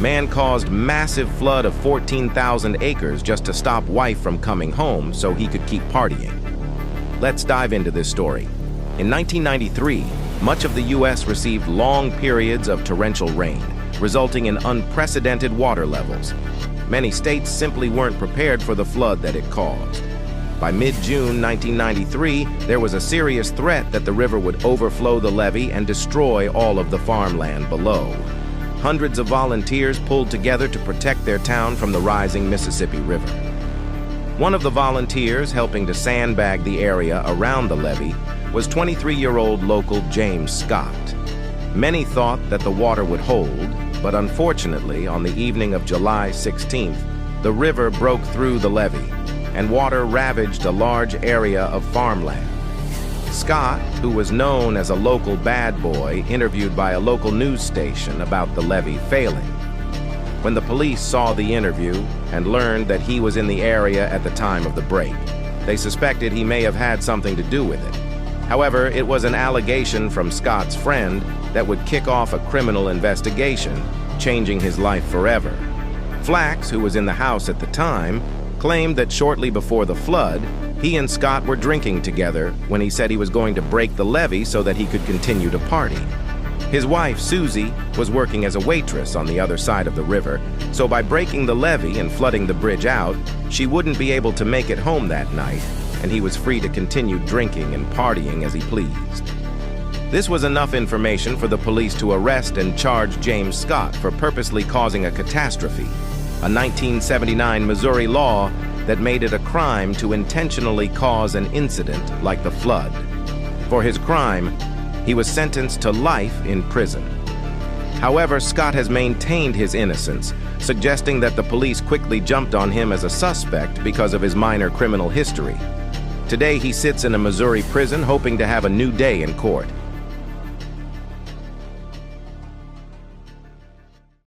Man caused massive flood of 14,000 acres just to stop wife from coming home so he could keep partying. Let's dive into this story. In 1993, much of the U.S. received long periods of torrential rain, resulting in unprecedented water levels. Many states simply weren't prepared for the flood that it caused. By mid-June 1993, there was a serious threat that the river would overflow the levee and destroy all of the farmland below. Hundreds of volunteers pulled together to protect their town from the rising Mississippi River. One of the volunteers helping to sandbag the area around the levee was 23-year-old local James Scott. Many thought that the water would hold, but unfortunately, on the evening of July 16th, the river broke through the levee, and water ravaged a large area of farmland. Scott, who was known as a local bad boy, interviewed by a local news station about the levee failing. When the police saw the interview and learned that he was in the area at the time of the break, they suspected he may have had something to do with it. However, it was an allegation from Scott's friend that would kick off a criminal investigation, changing his life forever. Flax, who was in the house at the time, claimed that shortly before the flood, he and Scott were drinking together when he said he was going to break the levee so that he could continue to party. His wife, Susie, was working as a waitress on the other side of the river, so by breaking the levee and flooding the bridge out, she wouldn't be able to make it home that night, and he was free to continue drinking and partying as he pleased. This was enough information for the police to arrest and charge James Scott for purposely causing a catastrophe, a 1979 Missouri law that made it a crime to intentionally cause an incident like the flood. For his crime, he was sentenced to life in prison. However, Scott has maintained his innocence, suggesting that the police quickly jumped on him as a suspect because of his minor criminal history. Today, he sits in a Missouri prison hoping to have a new day in court.